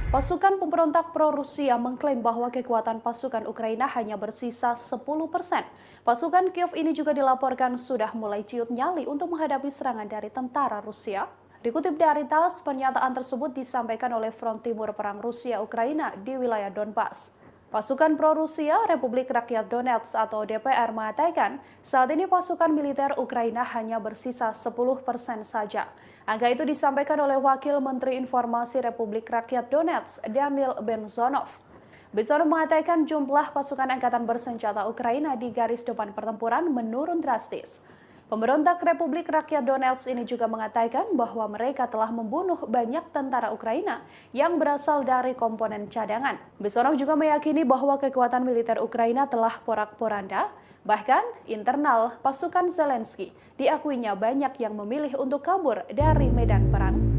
Pasukan pemberontak pro-Rusia mengklaim bahwa kekuatan pasukan Ukraina hanya bersisa 10%. Pasukan Kiev ini juga dilaporkan sudah mulai ciut nyali untuk menghadapi serangan dari tentara Rusia. Dikutip dari TASS, pernyataan tersebut disampaikan oleh Front Timur Perang Rusia-Ukraina di wilayah Donbas. Pasukan pro-Rusia Republik Rakyat Donetsk atau DPR mengatakan saat ini pasukan militer Ukraina hanya bersisa 10% saja. Angka itu disampaikan oleh Wakil Menteri Informasi Republik Rakyat Donetsk, Daniil Benzonov. Benzonov mengatakan jumlah pasukan angkatan bersenjata Ukraina di garis depan pertempuran menurun drastis. Pemberontak Republik Rakyat Donetsk ini juga mengatakan bahwa mereka telah membunuh banyak tentara Ukraina yang berasal dari komponen cadangan. Bessonov juga meyakini bahwa kekuatan militer Ukraina telah porak-poranda, bahkan internal pasukan Zelensky diakuinya banyak yang memilih untuk kabur dari medan perang.